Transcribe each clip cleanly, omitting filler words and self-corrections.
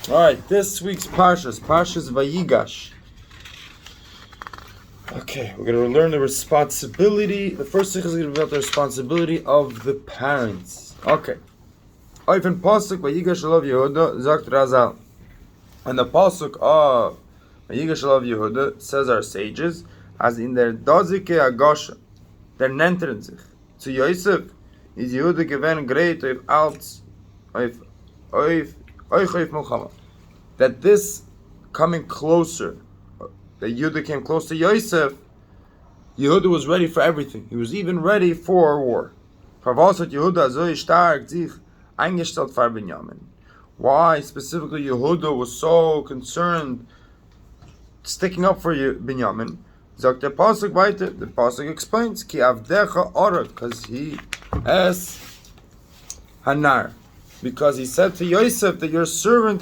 Alright, this week's Parshas Vigash. Okay, we're going to learn the responsibility. The first thing is going to be about the responsibility of the parents. Okay. Oifen Pasuk Vigash Alav Yehuda Zakt Razal. And the Pasuk of Vigash Alav Yehuda says our sages, as in their Dazike Agasha, their nenteren sich. Zu Yosef is Yehuda given great of alts of that this coming closer, that Yehuda came close to Yosef, Yehuda was ready for everything. He was even ready for war. Why specifically Yehuda was so concerned sticking up for Binyamin? The Pasuk explains, Ki avdecha orad, because he as Hanar. Because he said to Yosef that your servant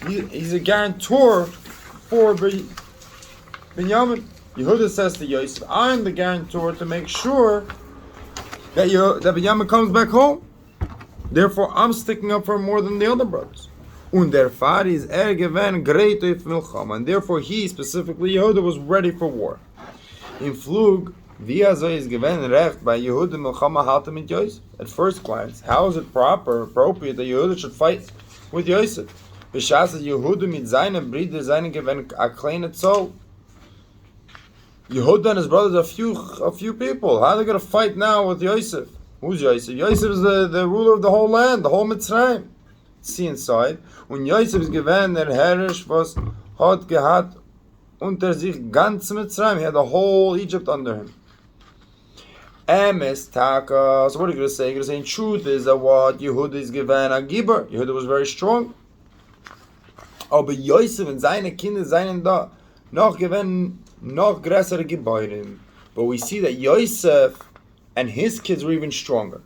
he's a guarantor for Binyamin. Yehuda says to Yosef, I'm the guarantor to make sure that Binyamin comes back home. Therefore, I'm sticking up for him more than the other brothers. Und der Vater is gewen great auf Milchama. And therefore, he, specifically Yehuda, was ready for war. In Flug, is given recht by Yehuda Milchama halten mit Yosef. At first glance, how is it appropriate that Yehuda should fight with Yosef? B'shas Yehuda mit seinem Brüder seinen given a kleine Zoll. Yehuda and his brothers are a few people. How are they going to fight now with Yosef? Who's Yosef? Yosef is the ruler of the whole land, the whole Mitzrayim. See inside. When Yosef is given der Herrisch was hat gehat unter sich ganz Mitzrayim. He had the whole Egypt under him. Emes Taka. So what are you going to say? You're going to say, in truth is that what Yehuda is given a Giber. Yehuda was very strong. Aber Yosef and seine Kinder seien da noch given noch größere Gebäude. But we see that Yosef and his kids were even stronger.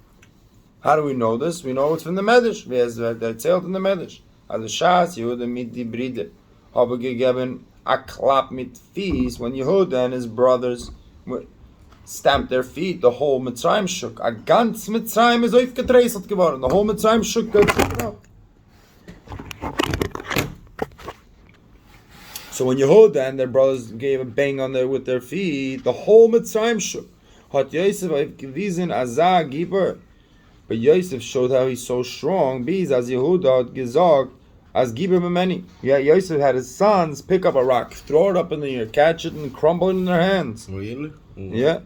How do we know this? We know it's from the Medrash. We have erzählt in the Medrash. Also Shas Yehuda mit die Brüder haben gegeben a clap mit Fies when Yehuda and his brothers stamped their feet. The whole Mitzrayim shook. A ganz Mitzrayim is aufgetreißelt geworden. The whole Mitzrayim shook. So when Yehuda and their brothers gave a bang on with their feet, the whole Mitzrayim shook. Hat Yosef gewiesen Azah Giber. But Yosef showed how he's so strong. Because as Yehuda had gesagt, as Giber Memeni. Yeah, Yosef had his sons pick up a rock, throw it up in the air, catch it, and crumble it in their hands. Really? Mm-hmm. Yeah.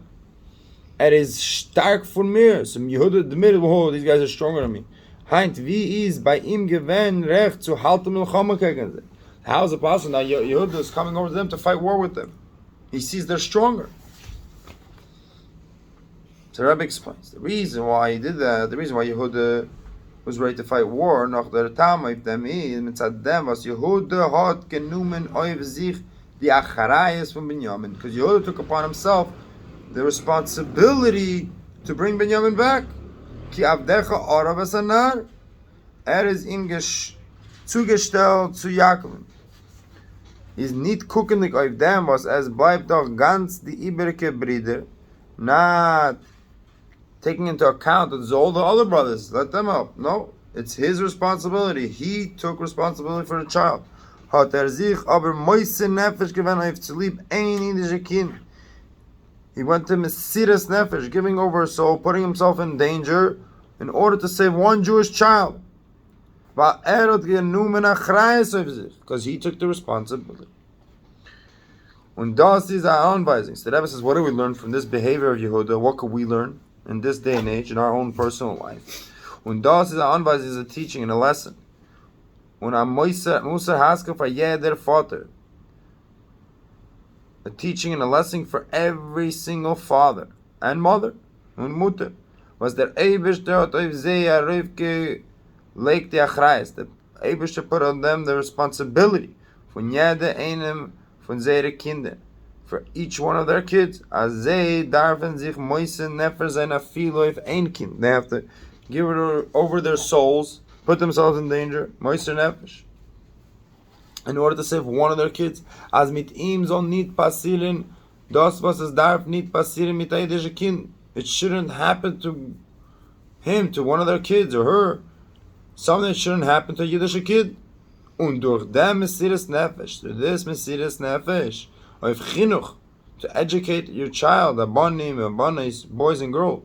It is stark von mir. So Yehuda admitted, oh, these guys are stronger than me. Heint, wie is bei ihm gewen recht zu halten Milchama gegen sie? How is it possible now? Yehuda is coming over to them to fight war with them. He sees they're stronger. So Rebbe explains the reason why he did that. The reason why Yehuda was ready to fight war, nach der Tam auf dem mitzad dem was Yehuda hat genommen auf sich die Acharayes von Binyamin, because Yehuda took upon himself the responsibility to bring Binyamin back. Ki avdecha arav esanar, is ihm zugestellt zu Jakob. Is nicht guckendig auf dem was bleibt doch ganz die übrige Brüder, not taking into account that all the other brothers, let them help. No, it's his responsibility. He took responsibility for the child. Hat sich aber moise nefesh gewen auf zu lieb ein indische Kind. He went to Mesiras Nefesh, giving over his soul, putting himself in danger in order to save one Jewish child. Because he took the responsibility. Und das ist eine Anweisung. So the Rebbe says, what do we learn from this behavior of Yehuda? What could we learn in this day and age, in our own personal life? Und das ist eine Anweisung, is a teaching and a lesson. Und a Musar Haskell for jeder Vater. A teaching and a lesson for every single father and mother und Mutter. Was der Eibishter hat auf sie Rivke legt die Achrayes. The Eibishter put on them the responsibility von jeder einem von seinen Kindern, for each one of their kids. As they darfen sich moise nefer sein afilo if ein Kind. They have to give it over their souls, put themselves in danger, moise nefesh, in order to save one of their kids. As mit ihm soll nicht passieren, das was es darf nicht passieren mit jüdische Kind. It shouldn't happen to him, to one of their kids or her. something that shouldn't happen to a Yiddish kid. Und durch dem Mesiras Nefesh, through this Mesiras Nefesh, of Chinuch, to educate your child, Abanim, Abanis, boys and girls,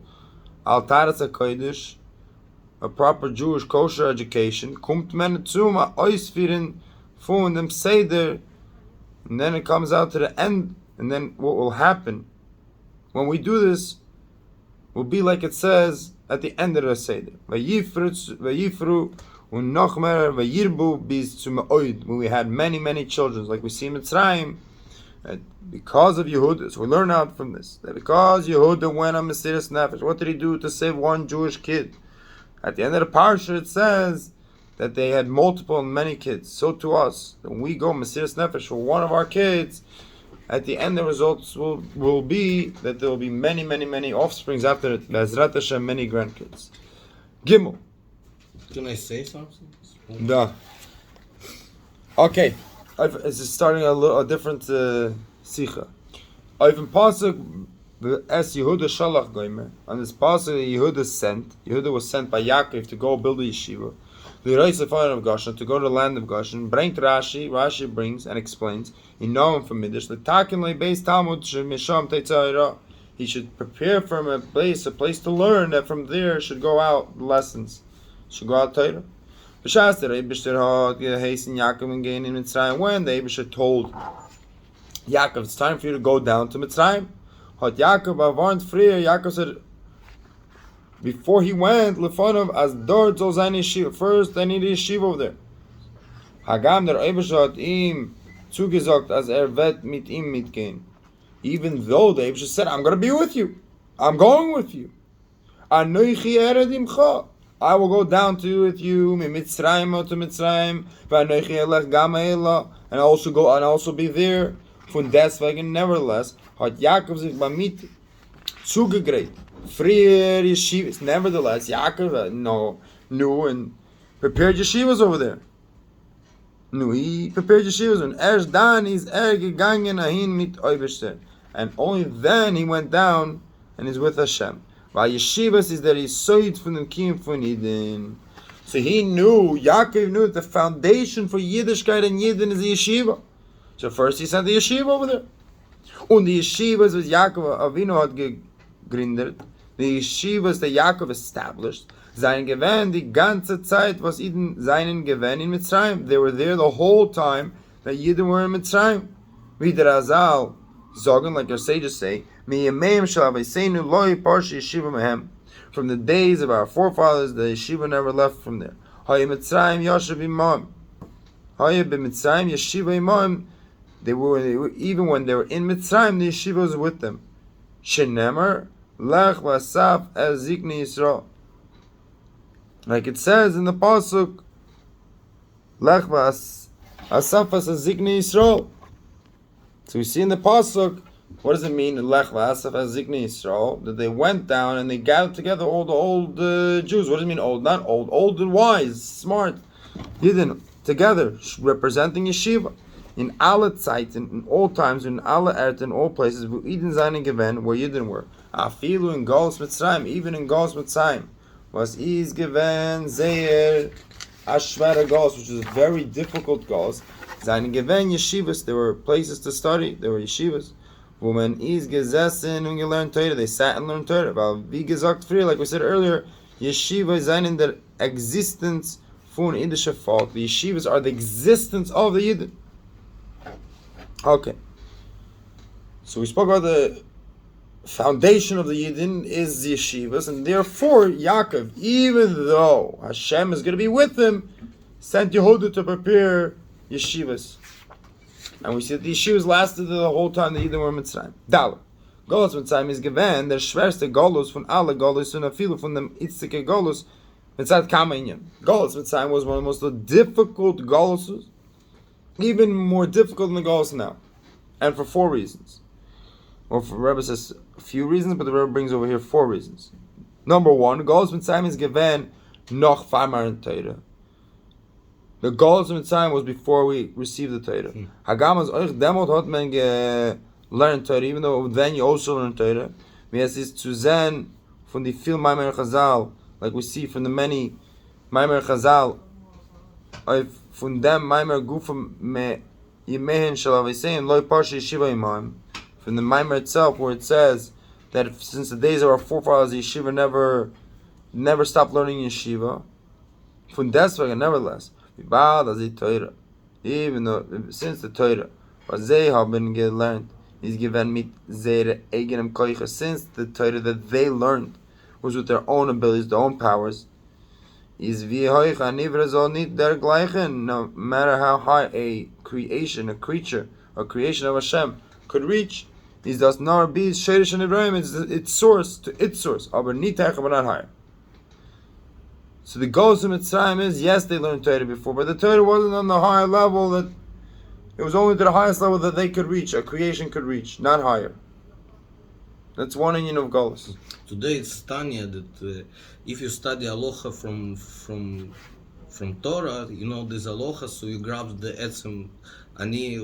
Al Taras HaKodesh, a proper Jewish kosher education, Kumt men zum Oisfirin von dem Seder, and then it comes out to the end, and then what will happen when we do this will be like it says at the end of the Seder. Vayifru u'nochmer vayirbu bis zum oid, when we had many children, like we see in Mitzrayim, because of Yehuda. So we learn out from this that because Yehuda went on Mesiras Nefesh, what did he do to save one Jewish kid? At the end of the parsha, it says that they had multiple and many kids. So to us, when we go Mesiras Nefesh for one of our kids, at the end the results will be that there will be many offsprings after it. Be'ezrat Hashem, many grandkids. Gimel. Can I say something? No. Okay. This is starting a different sicha. I've been pasuk as Yehuda Shalach Goimer. On this pasuk, Yehuda was sent by Yaakov to go build a yeshiva. The Reis of Goshen, to go to the land of Goshen. Bring Rashi brings and explains in Noam from Midrash, the Takin Beis Talmud Misham Tetzayra. He should prepare for him a place to learn, that from there should go out lessons. Should go out Torah. When the Eibusher told Yaakov, it's time for you to go down to Mitzrayim. Yaakov said, before he went, Lefonov as dort soll seine yeshiva. First, I need a yeshiva over there. Hagam der Eibusher hat ihm zugesagt, as wird mit ihm mitgehen. Even though the Eibusher said, I'm going to be with you. I'm going with you. Anoichi ered imcha. I will go down to with you, Mitzrayim to Mitzrayim, and also be there. Von deswegen, nevertheless, hat Yaakov sich bei mir zugegräht. Früher Yeshivas, nevertheless, Yaakov knew and prepared yeshivas over there. He prepared yeshivas, and erst dann ist gegangen ahin mit Eibeshter, and only then he went down and is with Hashem. While yeshivas is that he's soid from the kim von Eden. So Yaakov knew that the foundation for Yiddishkeit and Yidden is the yeshiva. So first he sent the yeshiva over there. Und the yeshivas was Yaakov Avinu hat gegründet. The yeshivas that Yaakov established, seinen Gewinn die ganze Zeit was Eden seinen Gewinn in Mitzrayim. They were there the whole time that Yidden were in Mitzrayim. Wie der Azal sagen, like our sages say, from the days of our forefathers, the yeshiva never left from there. They were even when they were in Mitzrayim, the yeshiva was with them. Like it says in the pasuk, Lech v'asaf as zikni Yisrael. So we see in the pasuk, what does it mean? Lech v'asaf as zikni Yisrael, that they went down and they gathered together all the old Jews. What does it mean old? Not old and wise, smart, hidden together, representing yeshiva. In alle Zeit, in all times, in alle Erd, in all places, wo Eden seinen Gewinn, where Yidden were. Afilu in Galus Mitzrayim, even in Galus Mitzrayim, was is Gewinn sehr Ashvara Galus, which is a very difficult Galus. Seinen Gewinn yeshivas, there were places to study, there were yeshivas. Wo man is gesessen und gelernt Torah, they sat and learned Torah. Weil, wie gesagt früher, like we said earlier, yeshiva seinen der existence von Yiddische Volk. The yeshivas are the existence of the Yidden. Okay. So we spoke about the foundation of the Yidden is the yeshivas, and therefore Yaakov, even though Hashem is going to be with him, sent Yehuda to prepare yeshivas. And we see that the yeshivas lasted the whole time the Yidden were in Mitzrayim. Dalar. Golus Mitzrayim is given der schwerste Golus von alle Golus und viele von dem itzike Golus Mitzad Kama Inyan. Golus Mitzrayim was one of the most difficult Goluses, even more difficult than the Golus now. And for 4 reasons. Or the Rebbe says a few reasons, but the Rebbe brings over here 4 reasons. Number 1, Golus Mitzrayim is given noch farmar in Torah. The Golus Mitzrayim was before we received the Torah. Hagamas euch demot hat man learned Torah, even though then you also learn Torah. Wie es ist zu sehen von die viel Maimer Chazal, like we see from the many Maimer Chazal, von dem Maimer Gufam me Yemehen Shalavisein, Loi Parshi Yeshiva Imam. From the Maimer itself, where it says that since the days of our forefathers, Yeshiva never stopped learning Yeshiva. Von deswegen, nevertheless, even though since the Torah, was they have been learned, is given mit zere eigenem koicha, since the Torah that they learned was with their own abilities, their own powers, is wie hoich a nivra soll nicht dergleichen, no matter how high a creation, a creature, a creation of Hashem could reach, is das nor be sherish and Ibrahim, its source to its source, aber nicht heicher, but not higher. So the goal of Mitzrayim is, yes, they learned Torah before, but the Torah wasn't on the higher level, that it was only to the highest level that they could reach, a creation could reach, not higher. That's one union of Golus. Today it's Tanya that if you study aloha from Torah, you know there's aloha, so you grab the etzem ani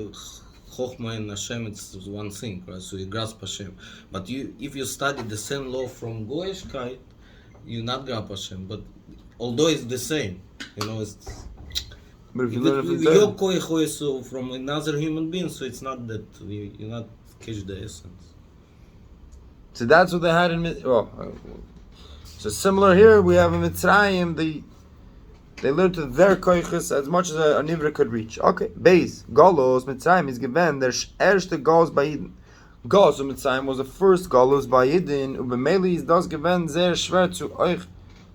chochma and Hashem. It's one thing, right? So you grasp Hashem. But if you study the same law from Goyeshkeit, you not grab Hashem. But although it's the same, you know, it's. But if you learn it your koich so from another human being, so it's not that you not catch the essence. So that's what they had in so similar here, we have in Mitzrayim, they learned to their koiches as much as a nivra could reach. Okay, base, Golos, Mitzrayim is given, their erste Golos by Yidden. Golos of Mitzrayim was the first Golos by Yidden, Ubemeli is das given sehr schwer zu euch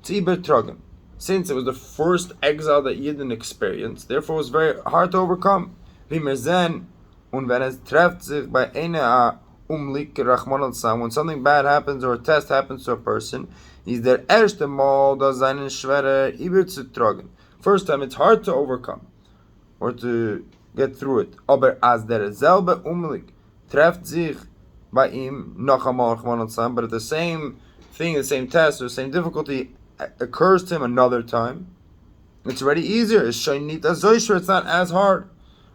zu übertragen. Since it was the first exile that Yidden experienced, therefore it was very hard to overcome. Wie wir sehen, und wenn es trefft sich bei einer when something bad happens or a test happens to a person, is der erste Mal das seinen schwerer überzutragen. First time it's hard to overcome or to get through it. Aber as der selbe trefft sich bei ihm noch einmal but if the same thing, the same test or the same difficulty occurs to him another time, it's already easier. It's not as hard.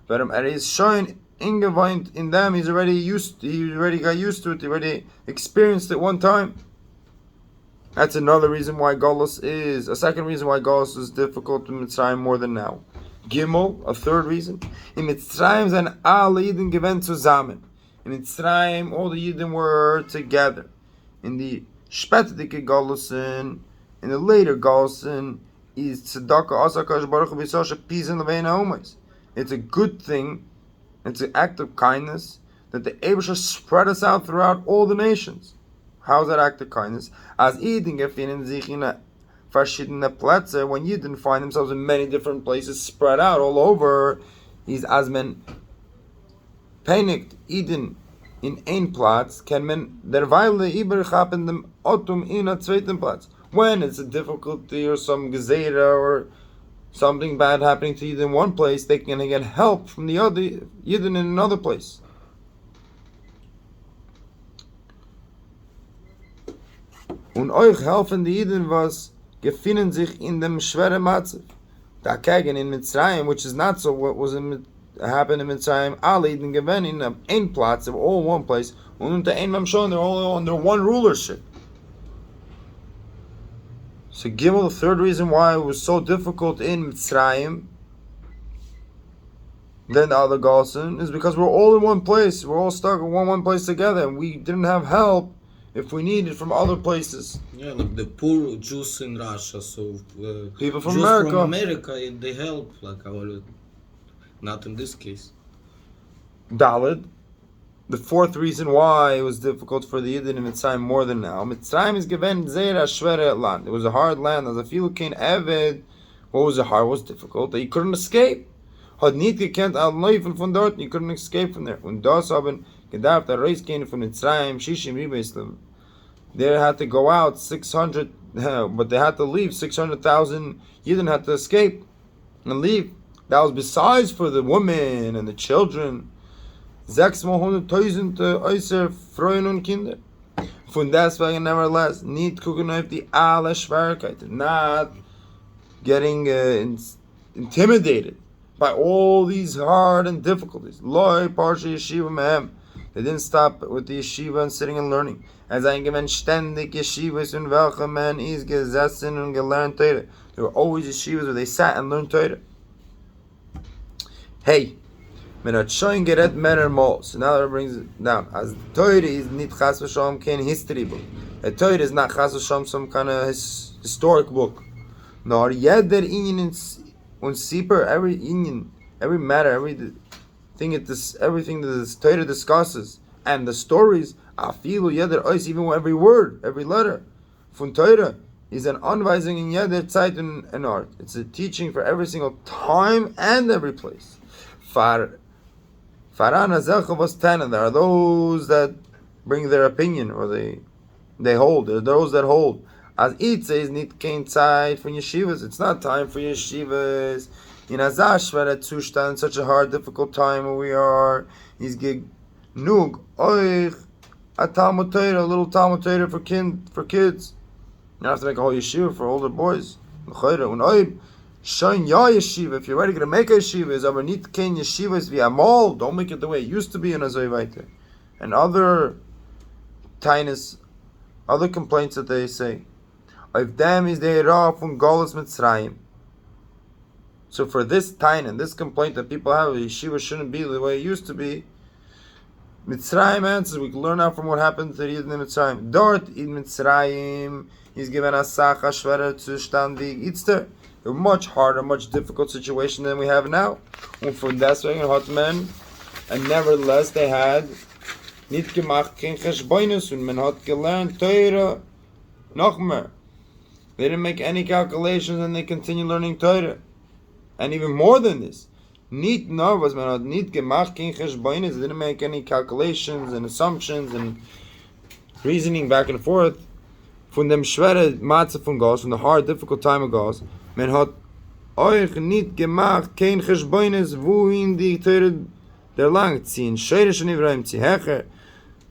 But is showing ingeweint in them, he already got used to it, he already experienced it one time. That's another reason why a second reason why Golus is difficult in Mitzrayim more than now. Gimel, a third reason. In Mitzrayim sind alle Yidden gewend zusammen. In Mitzrayim, all the Yidden were together. In the spätdike Golusen, in the later Golusen, is tzedakah asakash baruch b'yisosha peace in leveina homies. It's a good thing. It's an act of kindness that the Eibusha spread us out throughout all the nations. How is that act of kindness? As Yidden gefinnen sich in verschiedene Plätze, when Yidden find themselves in many different places spread out all over, is as men panicked Yidden in ein Platz, can men derweile überchappen dem Otum in a zweiten Platz. When it's a difficulty or some gezerah or something bad happening to Yidden in one place, they can get help from the other Yidden in another place. Und euch helfen die Yidden, was gefinnen sich in dem schweren Matzev. Da kegen in Mitzrayim, which is not so what was happened in Mitzrayim, alle Yidden gewinnen in ein Platz, they were all in one place, und unter ein Mamshon, they're all under one rulership. So Gimel, the third reason why it was so difficult in Mitzrayim than the other Golson is because we're all in one place. We're all stuck in one place together, and we didn't have help if we needed from other places. Yeah, like the poor Jews in Russia, so people from Jews America. from America, they help, like our, not in this case. Daled. The fourth reason why it was difficult for the Yidden in Mitzrayim more than now. Mitzrayim is given Zera Shvere land. It was a hard land. As a Filukin Eved, what was hard? What was difficult? That you couldn't escape. Had nicht gekannt al Neufel von dort. You couldn't escape from there. Und das haben gedarf der Reis gehen von Mitzrayim Shishim Ribeislam. They had to go out 600, but they had to leave. 600,000 Yidden had to escape and leave. That was besides for the women and the children. 600,000 äußer Frauen und Kinder. Von deswegen, nevertheless, nicht gucken auf die alle Schwierigkeiten, not getting intimidated by all these hard and difficulties. Loi Parsha Yeshiva Mehem. They didn't stop with the yeshiva and sitting and learning. As ein gewinn ständig yeshivas in welche man is gesessen und gelernt Torah. There were always yeshivas where they sat and learned Torah. Hey, men hat schon geredet mehr mal. So now that brings it down. As Torah is nicht chas v'shalom kein history book. A Torah is not chas v'shalom some kind of historic book. Nor jeder inyan und sieper, every inyan, every matter, everything that this Torah discusses, and the stories, afilu jeder ois, even every word, every letter, von Torah, is an Anweisung in jeder Zeit and art. It's a teaching for every single time and every place. Faran hazelcha was ten, and there are those that bring their opinion, or they hold. There are those that hold. As it says, nit kein Zeit for yeshivas. It's not time for yeshivas. In Azashvara Zustand, such a hard, difficult time where we are, is genug euch a Talmud Torah, a little Talmud Torah for kids. You don't have to make a whole yeshiva for older boys. Shine ya yeshiva. If you're already going to make a yeshiva, is aber nit kein yeshivas via mall. Don't make it the way it used to be in Azoivaita. And other tinus, other complaints that they say. Of them is they ra from Golas Mitzrayim. So for this tain and this complaint that people have, yeshiva shouldn't be the way it used to be, Mitzrayim answers, we can learn out from what happened to the Yidden in Mitzrayim. Dort in Mitzrayim, he's given a sacha shverer zustand wie Itzter. A much harder, much difficult situation than we have now. And from deswegen hat men, and nevertheless they had nicht gemacht kein Cheshboinus, und man hat gelernt Torah noch mehr. They didn't make any calculations and they continue learning Torah. And even more than this, nicht nur was man hat nicht gemacht kein Cheshboinus, they didn't make any calculations and assumptions and reasoning back and forth. Von dem schwere Matze von Gauss, from the hard, difficult time of Gauss, man hat euch nicht gemacht kein Cheshboinus, wohin die Torah der lang ziehen, Sheirish and Ibrahim zieh hecher.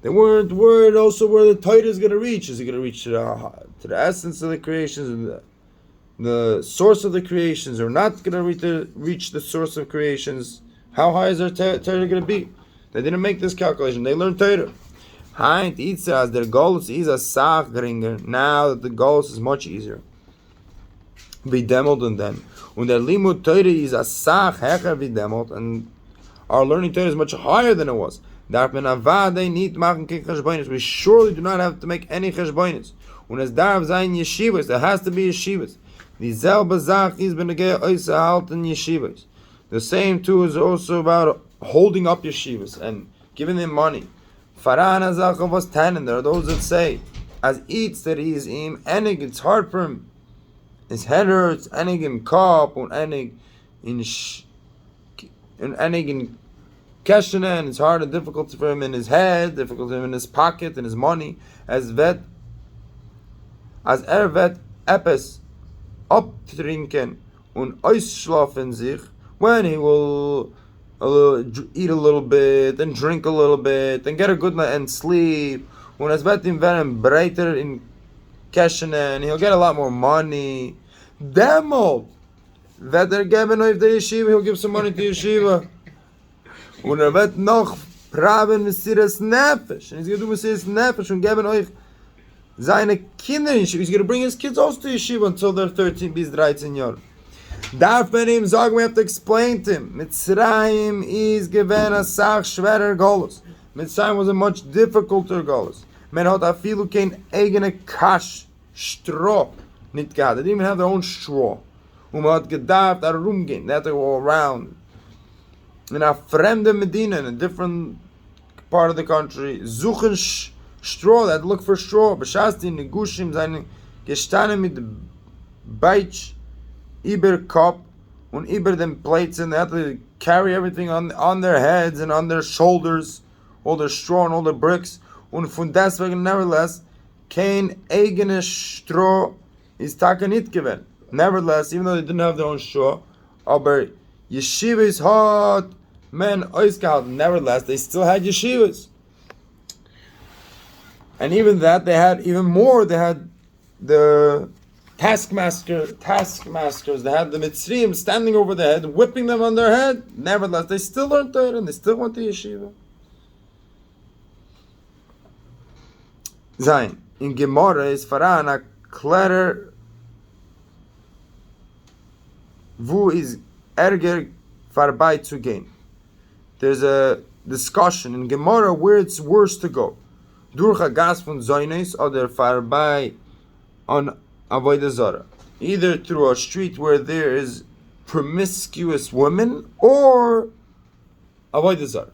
They weren't worried also where the Torah is going to reach. Is it going to reach to the essence of the creations and the source of the creations, or not going to reach the source of creations? How high is their Torah going to be? They didn't make this calculation. They learned Torah. Heint Itza, as their goals is a sach geringer. Now that the goals is much easier. Be demoed than then. When their limud Torah is a sach hecher be demoed, and our learning Torah is much higher than it was. We surely do not have to make any cheshbonis. When es darf sein yeshivas, there has to be yeshivas. Dieselbe Sach is benegeh oisa halten yeshivas. The same too is also about holding up yeshivas and giving them money. Faran hazacha was tanen. There are those that say, as eats that he is im enig, it's hard for him. His head hurts, enig im kop, und enig in Keshana, and it's hard and difficult for him in his head, difficult for him in his pocket and his money, as vet epes abtrinken und ausschlafen sich, when he will eat a little bit and drink a little bit and get a good night and sleep, when as vet in breiter in Keshana, and he'll get a lot more money. Demo vet geben auf der yeshiva, he'll give some money to yeshiva. Und wird noch praven Mesiras Nefesh. And he's going to do Mesiras Nefesh und geben euch seine Kinder in Yeshiva. He's going to bring his kids also to Yeshiva until they're 13 bis 13 Jahre. Darf man ihm sagen, we have to explain to him. Mitzrayim is given a sach schwerer Golos. Mitzrayim was a much difficulter Golos. Man hat afilu kein eigene Kash, Stroh, nicht gehabt. They didn't even have their own straw. Und man hat gedacht, rumgehen. They had to go around. In a fremde Medina, in a different part of the country, suchen straw, that look for straw. Beshasti negushim seine gestanden mit Beich über Kopf und über den plates, and they had to carry everything on their heads and on their shoulders, all their straw and all their bricks. Und von deswegen, nevertheless, kein eigenes straw is taka nicht gewesen. Nevertheless, even though they didn't have their own straw, aber yeshiva is hot. Men oisgehalten. Nevertheless, they still had yeshivas. And even that, they had even more. They had the taskmasters. They had the Mitzrayim standing over their head, whipping them on their head. Nevertheless, they still learned Torah and they still went to yeshiva. sein. In Gemara is voran a klarer wo is erger vorbei zu gehen. There's a discussion in Gemara where it's worse to go. Durch a gas von Zoines oder vorbei on Avodah Zarah. Either through a street where there is promiscuous women or Avodah Zarah.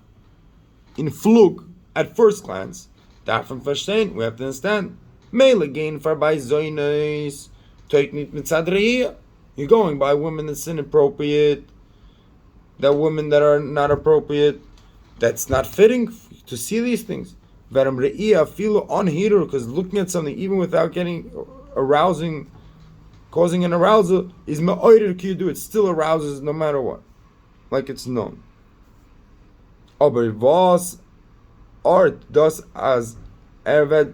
In Flug, at first glance, davon verstehen, we have to understand. Mele gehen vorbei Zoines, teut nicht mit Zadreia. You're going by women that's inappropriate, that women that are not appropriate, that's not fitting to see these things. Veram re'ia filo on heater, because looking at something even without getting arousing, causing an arousal, is ma'oider ki do. It still arouses no matter what, like it's known. Aber was art das as erved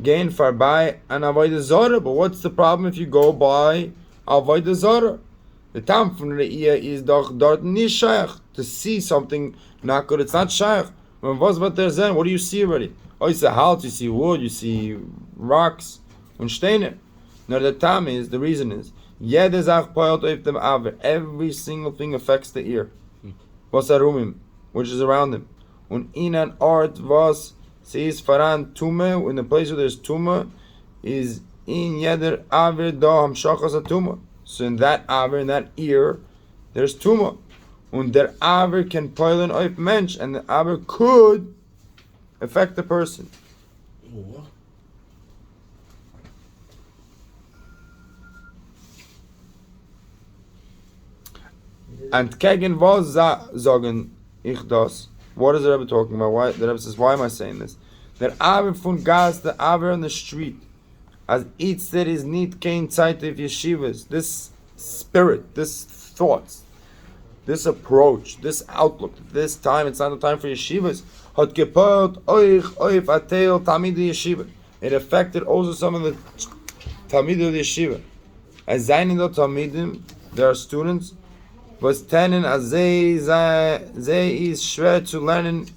gain vorbei an avodah zarah? But what's the problem if you go by avodah zarah? The tam from re'ia is doch dort nicht shaykh. To see something not good, it's not shaykh. When was what there's then, what do you see already? Oh, you see a house, you see wood, you see rocks, and steiner. No, the tam is, the reason is, jede Sach poilt auf dem Aver. Every single thing affects the ear. Was arumim, which is around him. Und in an art was sees faran tume, in the place where there's tume, is in jeder Aver da hamshachas a tume. So in that Aver, in that ear, there's tume. Und der Aver can poilen auf Mensch, and the Aver could affect the person. And kegen was sagen ich das? What is the Rebbe talking about? Why the Rebbe says, why am I saying this? That Aver von gas, the Aver on the street, as each there is need kein Zeit of yeshivas. This spirit, this thoughts, this approach, this outlook, this time, it's not the time for yeshivas. Hat gepört euch auf atel tamid yeshiva. It affected also some of the tamid of the yeshiva. As seinen dort tamidim, there are students, was tenen as they is schwer to learn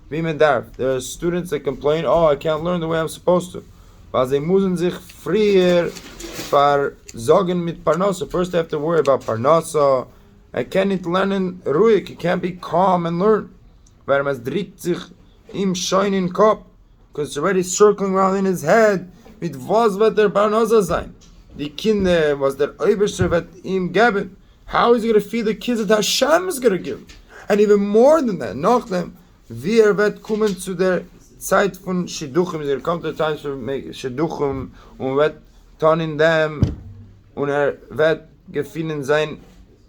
wie man darf. There are students that complain, oh, I can't learn the way I'm supposed to. Weil sie müssen sich früher versorgen mit Parnasa. First they have to worry about Parnasa. I can't learn ruhig. He can't be calm and learn. Weil es dreht sich im scheinen Kopf. Because it's already circling around in his head. Mit was wird der Parnasa sein? Die Kinder, was der Oberste wird ihm geben. How is he going to feed the kids that Hashem is going to give? And even more than that, noch dem, wie wird kommen zu der Zeit von Shidduchim. There come to the times for Shidduchim und wird tun in them und wird gefunden sein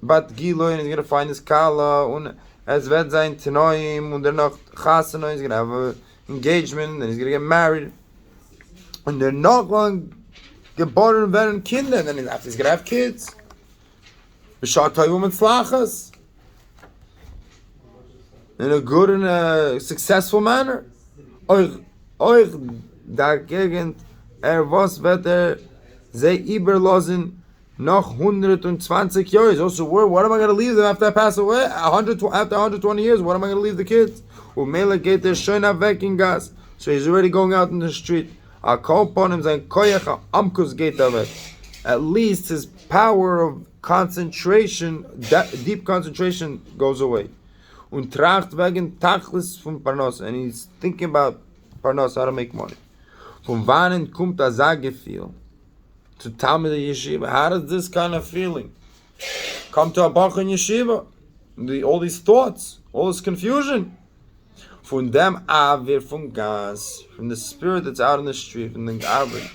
Bat Gilo and he's going to find his Kala und es wird sein Tenoim und noch Chasana, he's going to have an engagement and he's going to get married und they're not going geboren werden Kinder and then he's going to have kids. B'shar toivum and slachas in a good and a successful manner. Euch dagegen was wird sie überlassen noch 120 years. Also, what am I going to leave them after I pass away? After 120 years, what am I going to leave the kids? Umela geht schön weg in gas. So he's already going out in the street. A kol ponim sein koyach amkus geht weg. At least his power of concentration, deep concentration, goes away. Und tracht wegen Tachlis von Parnos, and he's thinking about Parnos, how to make money. Von wann kommt das Gefühl to Talmud Yeshiva? How does this kind of feeling come to a Bach in Yeshiva? All these thoughts, all this confusion. Von dem Avir, von Gas, from the spirit that's out in the street, from the Avir,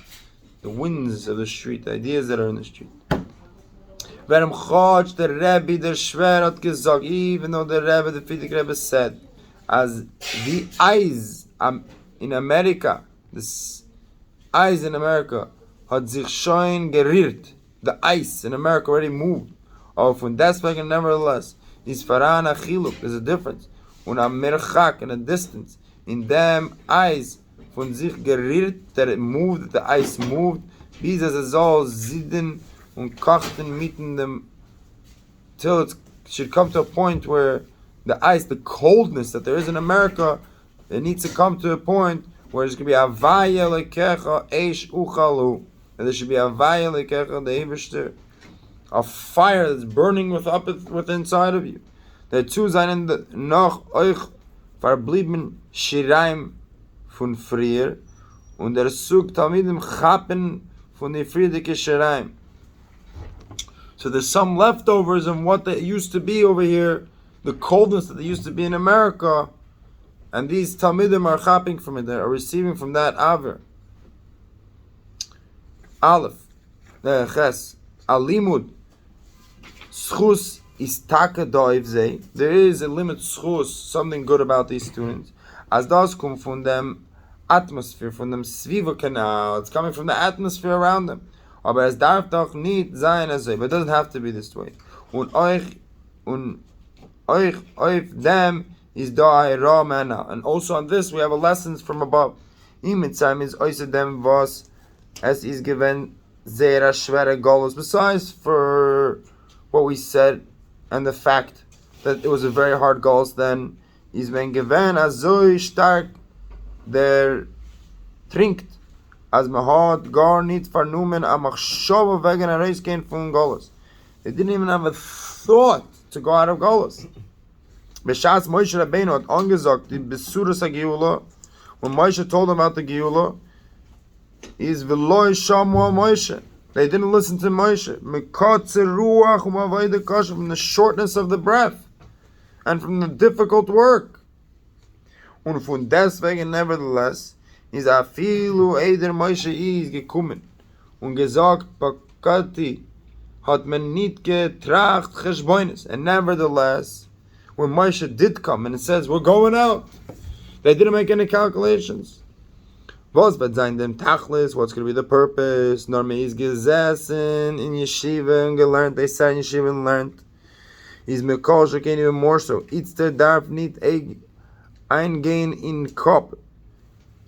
the winds of the street, the ideas that are in the street. Warum Chotsch, der Rebbe, der Schwer hat gesagt, even though the Rebbe, the Frierdiker Rebbe said, as the eyes in America, the eyes in America, hat sich schon gerührt. The ice in America already moved. Aber von deswegen, nevertheless, is faran a chiluk, there's a difference. Und a merchak, in a distance, in them eyes, von sich gerührt, that it moved, that the ice moved, bis es all zidden, und kochten mitten them till it should come to a point where the ice, the coldness that there is in America, it needs to come to a point where there's going to be Havaya Lekecha Eish Uchalu, and there should be Havaya Lekecha the Eibishter, a fire that's burning with inside of you. Der zu seinen noch euch verblieben Shiraim von früher, und sucht Talmidim Chappen von die friedliche Shiraim. So there's some leftovers of what they used to be over here, the coldness that they used to be in America, and these Talmidim are chapping from it, they are receiving from that Aver. Aleph, Ches, Alimud, Schus is taka doiv zeh. There is a limit schus, something good about these students. As das come from them atmosphere, from them Sviva canal. It's coming from the atmosphere around them. Aber es darf doch nicht sein as but it doesn't have to be this way. Und euch auf them is da ra mana. And also on this we have a lessons from above. Imitzam is oise them was as is given sehr schwere golos. Besides for what we said and the fact that it was a very hard goals, then is when given as so stark der trinkt as man hat gar nicht vernommen am machshava wegen a reis gehen von golos. They didn't even have a thought to go out of golos. Beshas Moshe Rabbeinu hat angesagt die besuras geula, when Moshe told them about the geula, is veloy shamu Moshe. They didn't listen to Moshe. From the shortness of the breath and from the difficult work. Und von deswegen, nevertheless, is afilu eider Moshe is gekommen und gesagt, Pakati hat man nicht getracht cheshboines. And nevertheless, when Moshe did come and it says, we're going out, they didn't make any calculations. Was wird sein dem Tachlis? What's going to be the purpose? Nor me is gesessen in yeshiva and gelernt. They sat in yeshiva and learned. Is mekosher can even more so. It's der darf nicht eingehen in Kopf.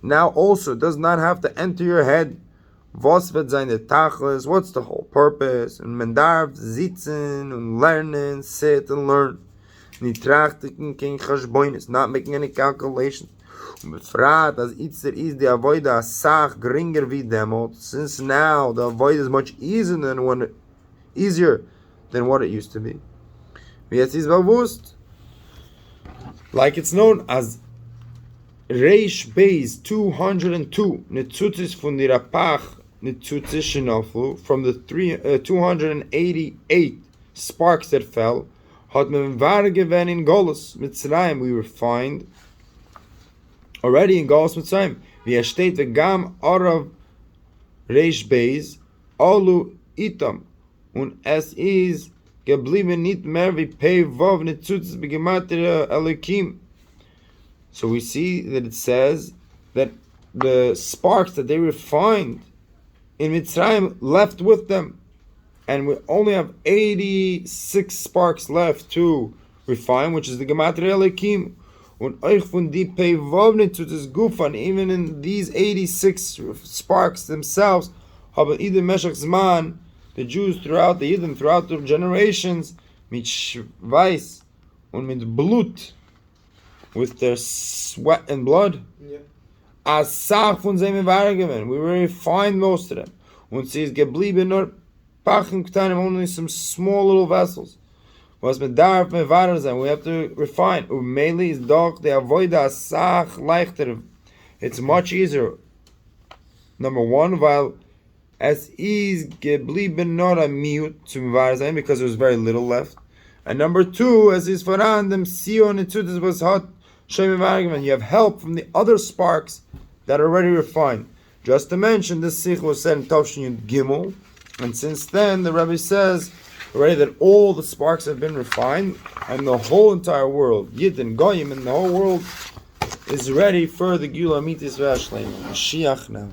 Now also does not have to enter your head. Was wird sein der Tachlis? What's the whole purpose? And man darf sitzen and lernen, sit and learn. Nicht trachten kein chashboines, not making any calculations. Befrat as itzer is the avoida sach geringer wie demot, since now the avoid is much easier than what it used to be. Jetzt is bewusst, like it's known as Reish Beis 202 netzutzis von der Rapach netzutzis shenaflu, from the 288 sparks that fell, hat man wahr gewen in Golus Mitzrayim we refined already in Golus Mitzrayim. Wie steht vegam arav Reish Beis alu itam, und es is geblieben nicht mehr wie pei vav netzutzis begematria elikim. So we see that it says that the sparks that they refined in Mitzrayim left with them, and we only have 86 sparks left to refine, which is the gematria elikim. Und euch von die pei vav netzutzis gufan, even in these 86 sparks themselves, haben either meshach zman, the Jews throughout the Yidden, throughout the generations, mit Schweiß und mit Blut, with their sweat and blood, as sach von seinem Wargemen, we refined most of them. Und sie ist geblieben nur Pachim Ktanim, only some small little vessels. Was mit darf mit water sein, we have to refine. Und mainly is doch the avoida sach leichter. It's much easier. Number one, while as is geblieben nur a miut zum water sein, because there was very little left. And number two, as is voran dem Sion netzutzis was hot. You have help from the other sparks that are already refined. Just to mention, this sikh was said in Tavshin Gimel, and since then the Rebbe says already that all the sparks have been refined, and the whole entire world, Yid and Goyim, and the whole world is ready for the Gula Mitis Vashleim, Mashiach now.